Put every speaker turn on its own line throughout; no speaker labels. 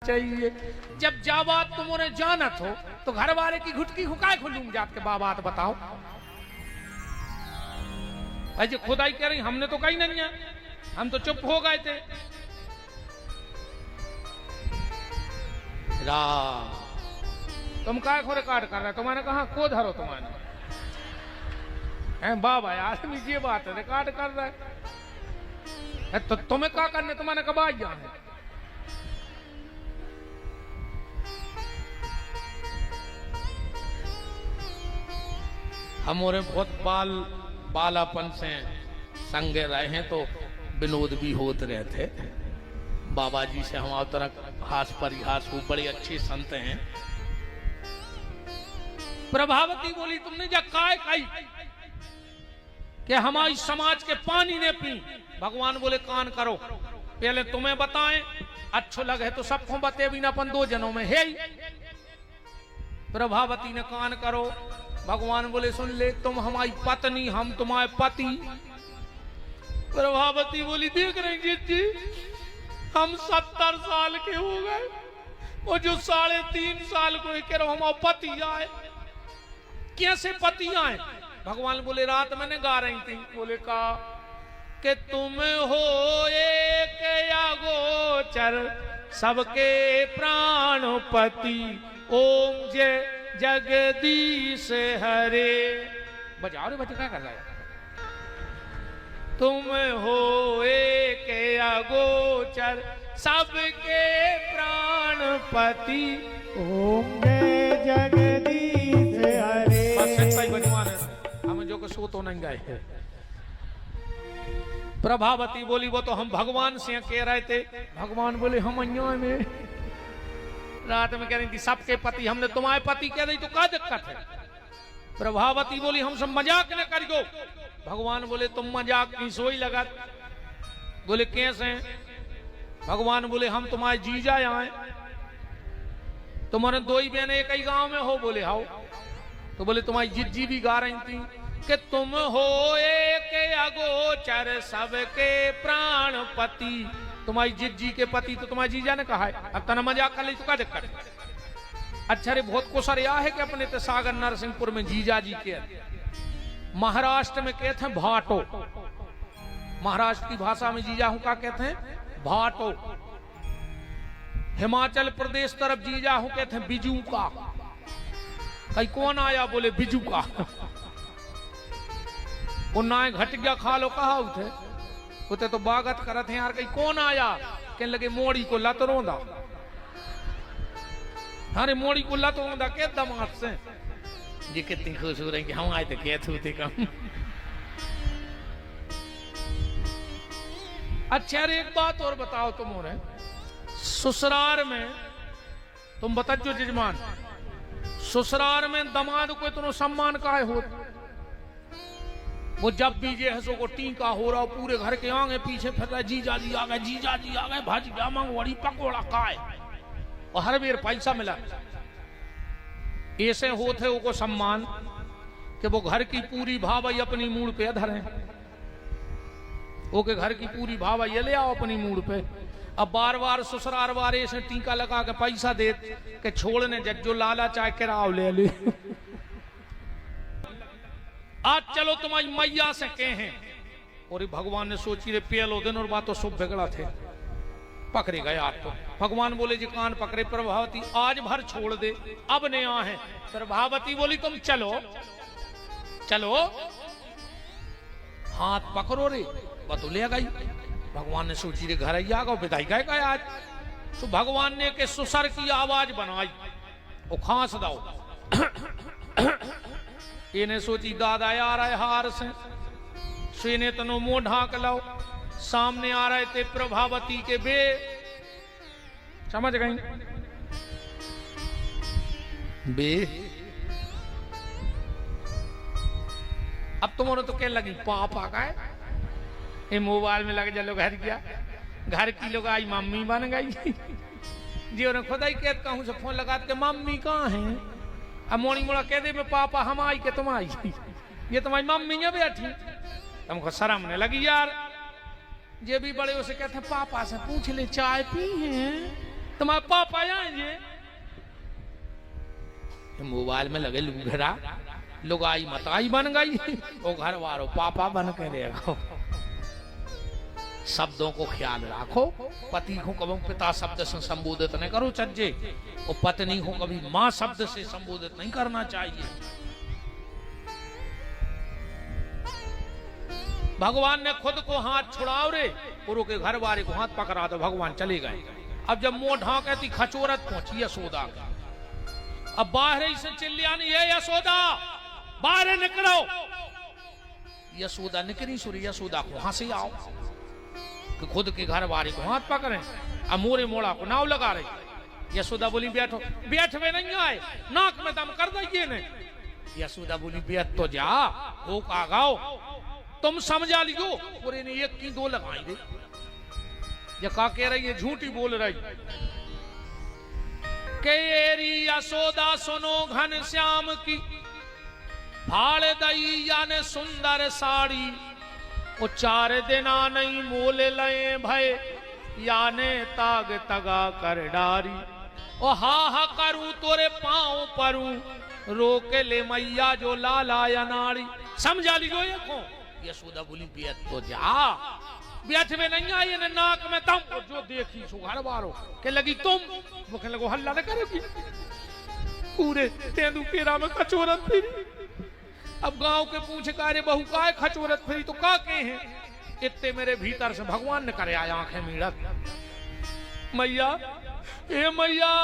चाहिए। जब जाबात तुमने जानत हो तो घर वाले की घुटकी हुकाए खुलूम जात के बाबात बताओ। ऐसे खुदाई कह रही हमने तो कही नहीं है, हम तो चुप हो गए थे। राम तुम काय खोरे काट कर रहे, तुम्हारे कहा को धरो तुम्हारे हैं बाबा आदमी ये बात है काट कर रहा है तो तुम्हें क्या करने, तुम्हारे कब आज जाने। हमारे बहुत बालापन से संगे रहे हैं तो विनोद भी होते रहे थे। बाबा जी से हमारे तरह हास परिहास हो, बड़े अच्छे संत हैं। प्रभावती बोली तुमने जा काय खाई कि हमारी समाज के पानी ने पी। भगवान बोले कान करो, पहले तुम्हें बताएं, अच्छो लगे तो सबको बते भी ना अपन दो जनों में है। प्रभावती ने कान करो। भगवान बोले सुन ले, तुम हमारी पत्नी, हम तुम्हारे पति। प्रभावती बोली देख रहे जी हम 70 साल के हो गए और जो 3.5 साल को कह रहे हमारे पति आए। कैसे पति आए? भगवान बोले रात मैंने गा रही थी, बोले का कि तुम हो एक या गोचर सबके प्राणपति, ओम जय जगदीश हरे। बजाओ रे बच्चे क्या कर रहा है? तुम हो एक अगोचर सबके प्राणपति,
ओम जय जगदीश हरे।
बस सही बजवान हमें जो को सो तो नहीं गए। प्रभावती बोली वो तो हम भगवान से कह रहे थे। भगवान बोले हम अन्याय में रात में कह रही थी सबके पति, हमने तुम्हारे पति कह रही तो क्या दिक्कत है? प्रभावती बोली हम सब मजाक न करियो। भगवान बोले तुम मजाक की सोई लगा। बोले कैसे? भगवान बोले हम तुम्हारे जीजा आए, तुम्हारे दो ही बहनें एक ही गांव में हो। बोले हाउ। तो बोले तुम्हारी जिज्जी भी गा रही थी कि तुम हो एक अगोचर सबके प्राणपति। तुम्हारी जिज्जी के पति तो तुम्हारी जीजा ने कहा है, अब तना मजाक कर ली तो क्या दिक्कत? अच्छा रे बहुत कुछ रिया है कि अपने तो सागर नरसिंहपुर में जीजा जी के, महाराष्ट्र में कहते हैं भाटो, महाराष्ट्र की भाषा में जीजा हूं का कहते हैं भाटो, हिमाचल प्रदेश तरफ जीजा हूं कहते हैं बिजू का। कहीं कौन आया? बोले बिजू का। उन्ना घट गया खा लो कहा उठे उते तो बागत करत हैं यार। कहीं कौन आया? कहने लगे मोड़ी को लत रोंदा। अरे मोड़ी को लत रोंदा के दमाद से ये कितनी खुश हो रही कि हम आए थे कहते थे कम। अच्छा यार एक बात और बताओ तुम हो रहे ससुराल में, तुम बताओ जजमान ससुराल में दमाद को इतना सम्मान काहे हो? वो जब भी जे हसो को टीका हो रहा पूरे घर के आगे पीछे फिर रहा जीजा जी आ गए, जीजा जी आ गए, भाजी मंगवाड़ी पकौड़ा खाए और हर बेर पैसा मिला। ऐसे होते वो सम्मान कि वो घर की पूरी भावई अपनी मूड पे धरे, वो के घर की पूरी भावई ले आओ अपनी मूड पे। अब बार बार ससुराल वाले से टीका लगा के पैसा दे के छोड़ने जज्जो लाला चाहे किराव ले ले। आज चलो तुम्हारी मैया से कहें। और भगवान ने सोची रे पेलो दिन और बात तो सब बिगड़ा थे, पकड़े गए आज तो। भगवान बोले जी कान पकड़े। प्रभावती आज भर छोड़ दे, अब ने आ है। प्रभावती बोली तुम चलो चलो, हाथ पकड़ो रे बतुले गई। भगवान ने सोची रे घर आ गो विदाई गए आज। तो भगवान ने के सुसर की आवाज बनाई वो खांस दाओ। इन्हें सोची दादा आ रहे हार से ने तनो मुंह ढाक लो। सामने आ रहे थे प्रभावती के बे, समझ गई बे। अब तुम्हारे तो क्या लगी पापा का है ये मोबाइल में लग जा घर गया, घर की लोग आई मम्मी बन गई। जी उन्हें खुदा ही कहता हूं से फोन लगा के मम्मी कहाँ है? अब मोड़ी मोड़ा कह दे मैं पापा हम आई के तुम आई, ये तुम्हारी मम्मी है बैठी। तुमको शर्म नहीं लगी यार? ये भी बड़े उसे कहते हैं पापा से पूछ ले चाय पी है तुम्हारे पापा आएंगे मोबाइल में लगे लुघरा लुगाई मताई बन गई वो घर वालों पापा बन के रहेगा। शब्दों को ख्याल रखो, पति को कभी पिता शब्द से संबोधित नहीं करो चज्जे, और पत्नी को कभी मां शब्द से संबोधित नहीं करना चाहिए। भगवान ने खुद को हाथ छुड़ाओ रे, पुरु के घर वाले को हाथ पकड़ा तो भगवान चले गए। अब जब मुंह ढांके खचोरत पहुंची यशोदा, अब बाहर ही से चिल्लानी, ये यशोदा बाहर निकलो। यशोदा निकली, सूर्य यशोदा को वहां से आओ कि खुद के घर वाले को हाथ पकड़े, अब मोरे मोड़ा को नाव लगा रही। यशोदा बोली बैठो, बैठ में नहीं आए, नाक में दम कर दीजिए ने। यशोदा बोली बैठ तो जा, वो का गाओ तुम समझा लियो। पूरे ने एक की दो लगाई दे, ये का कह रही है, झूठी बोल रही। केरी यशोदा सुनो घन श्याम की, भाड़ दई याने सुंदर साड़ी, वो 4 दिना नहीं मोल लए भय, याने ताग तगा कर डारी। ओ हा हा करूं तोरे पांव परू, रोक ले मैया जो लाला या नारी। समझा लियो ये को। यशोदा बोली बैठ तो जा, बैठ में नहीं आई ने नाक में दम, जो देखी सो घर बारो के लगी तुम, वो कहने लगो हल्ला न करेगी, पूरे तेंदू केरा में खचोरत फिरी। अब गांव के पूछे का रे बहू का है खचोरत फिरी, तो का के हैं इतने मेरे भीतर से भगवान ने करे आया आंखें मीड़त। मैया ए मैया,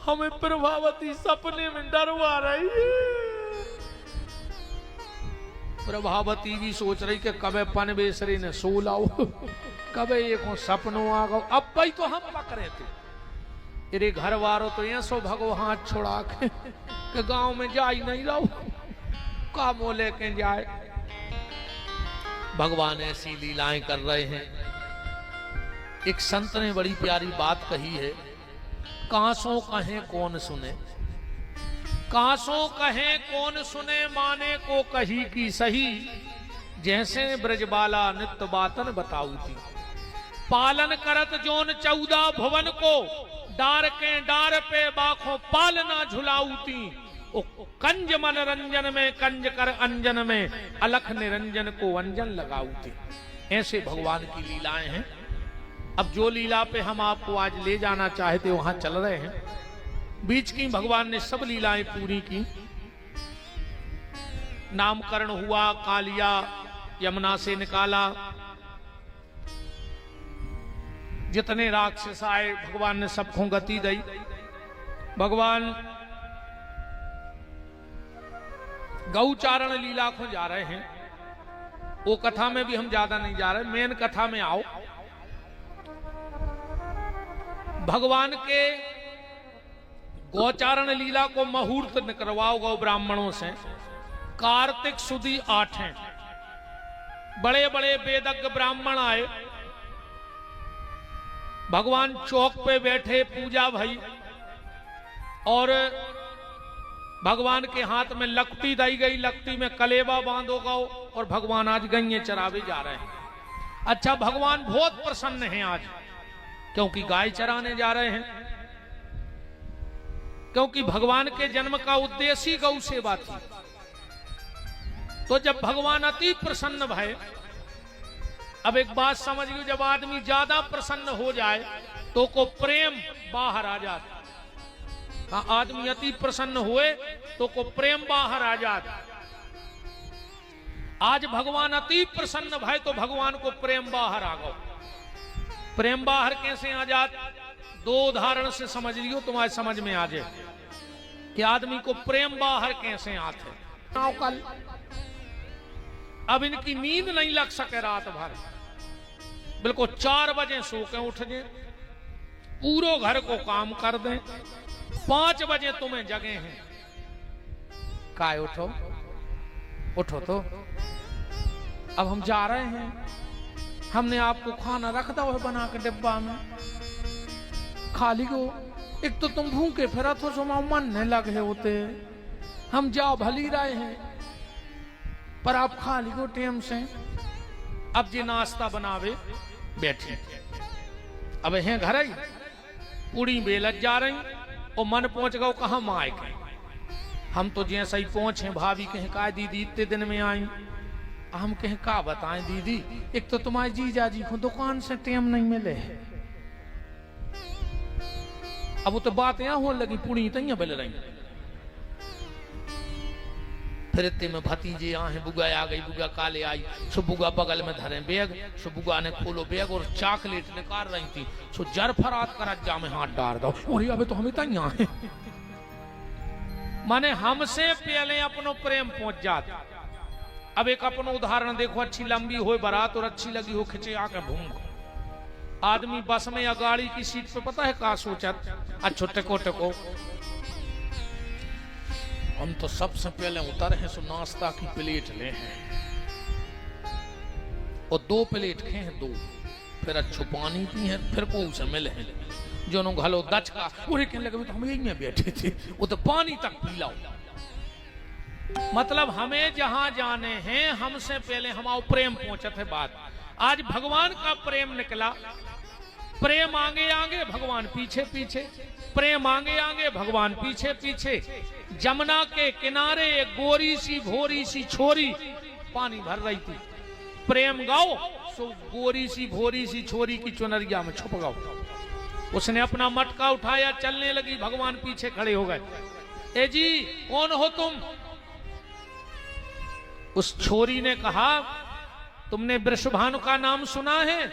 हमें प्रभावती सपने में डरवा रही है। प्रभावती भी सोच रही कि कबे पन बेसरी ने सो लाओ, कबे एक सपनों आ गो। अब भाई तो हम पकड़े थे, तेरे घर वालों तो ऐसो भगो हाथ छोड़ा के गांव में जा ही नहीं रहो, का मुंह लेके जाए। भगवान ऐसी लीलाएं कर रहे हैं। एक संत ने बड़ी प्यारी बात कही है, कांसों कहें कौन सुने, कांसों कहें कौन सुने, माने को कही की सही, जैसे ब्रजबाला नित्य बातन बताऊ थी। पालन करत जोन 14 भुवन को, डार के डार पे बाखों पालना झुलाऊती। कंज मनरंजन में कंज कर अंजन में, अलख निरंजन को अंजन लगाऊती। ऐसे भगवान की लीलाएं हैं। अब जो लीला पे हम आपको आज ले जाना चाहते वहां चल रहे हैं। बीच की भगवान ने सब लीलाएं पूरी की। नामकरण हुआ, कालिया यमुना से निकाला, जितने राक्षस आए भगवान ने सबको गति दी। भगवान गौचारण लीला को जा रहे हैं। वो कथा में भी हम ज्यादा नहीं जा रहे, मेन कथा में आओ। भगवान के गौचारण लीला को मुहूर्त निकलवाओ गौ ब्राह्मणों से। कार्तिक सुदी 8 हैं, बड़े बड़े वेदज्ञ ब्राह्मण आए। भगवान चौक पे बैठे, पूजा भई, और भगवान के हाथ में लकती दी गई, लकती में कलेवा बांधो गौ, और भगवान आज गैये चरावे जा रहे हैं। अच्छा, भगवान बहुत प्रसन्न हैं आज, क्योंकि गाय चराने जा रहे हैं। क्योंकि भगवान के जन्म का उद्देश्य ही गौ सेवा थी। तो जब भगवान अति प्रसन्न भय, अब एक बात समझिए, जब आदमी ज्यादा प्रसन्न हो जाए तो को प्रेम बाहर आ जाता। आदमी अति प्रसन्न हुए तो को प्रेम बाहर आ जाता। आज भगवान अति प्रसन्न भय तो भगवान को प्रेम बाहर आ गो। प्रेम बाहर कैसे आ जात? 2 उदाहरण से समझ लियो, तुम्हारे समझ में आ जाए कि आदमी को प्रेम बाहर कैसे आते। कल अब इनकी नींद नहीं लग सके रात भर, बिल्कुल 4 बजे सो के उठ जाए, पूरो घर को काम कर दें, 5 बजे तुम्हें जगे हैं, काय उठो उठो। तो अब हम जा रहे हैं, हमने आपको खाना रख दो है बना के डिब्बा में, खा ली गो। एक तो तुम भूखे फिर तो सुमा मन नहीं लगे होते, हम जा भली रहे हैं, पर आप खा ली गो टेम से। अब जी नाश्ता बनावे बैठे, अब हैं घर ही पूरी बेलत जा रही और मन पहुंच गओ कहाँ माए के। हम तो जैसे ही पहुंचे भाभी कहें का दीदी इतने दिन में आई। हम कहें का बताएं दीदी, एक तो तुम्हारे जीजा जी को दुकान से टेम नहीं मिले। अब वो तो बात यहाँ हो लगी पूरी तैयार बल रही। फिर इतने में भतीजे यहाँ है, बुआ आ गई, बुआ काले आई। सो बुआ बगल में धरे बैग, सो बुआ ने खोलो बैग और चॉकलेट निकाल रही थी। सो जरफरात कर जा में हाथ डाल दो और अबे तो हमें तैयार है। माने हमसे पहले अपनो प्रेम पहुंच जाता। अब एक अपनो उदाहरण देखो, अच्छी लंबी हो बारात और अच्छी लगी हो खिंचे आके भूंग। आदमी बस में या गाड़ी की सीट पे पता है का सोचत, अच्छो टेको टेको हम तो सबसे पहले उतर हैं, सो नाश्ता की प्लेट ले हैं और 2 प्लेट खे हैं 2, फिर अच्छो पानी पी हैं, फिर को से मिले हैं जो नो घलो दच का उरे कहने लगे तो हम यही में बैठे थे, वो तो पानी तक पी लाओ। मतलब हमें जहां जाने हैं हमसे पहले हमारा प्रेम पहुंचत है बात। आज भगवान का प्रेम निकला, प्रेम आगे आगे भगवान पीछे पीछे, प्रेम आगे आगे भगवान पीछे पीछे। जमुना के किनारे एक गोरी सी भोरी सी छोरी पानी भर रही थी। प्रेम गाओ सो गोरी सी भोरी सी छोरी की चुनरिया में छुप गाओ। उसने अपना मटका उठाया, चलने लगी, भगवान पीछे खड़े हो गए। ए जी कौन हो तुम? उस छोरी ने कहा तुमने वृषभानु का नाम सुना है?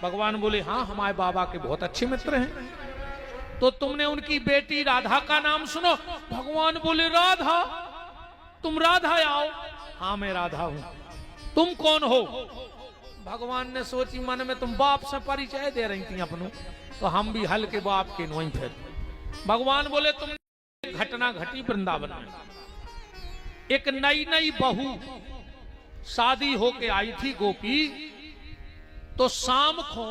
भगवान बोले हाँ, हमारे बाबा के बहुत अच्छे मित्र हैं। तो तुमने उनकी बेटी राधा का नाम सुनो? भगवान बोले राधा? तुम राधा आओ? हाँ मैं राधा हूं। तुम कौन हो? भगवान ने सोची मन में तुम बाप से परिचय दे रही थी अपनों, तो हम भी हल्के बाप के नहीं। फिर भगवान बोले तुम घटना घटी वृंदावन में। एक नई नई बहू शादी होके आई थी गोपी, तो शाम को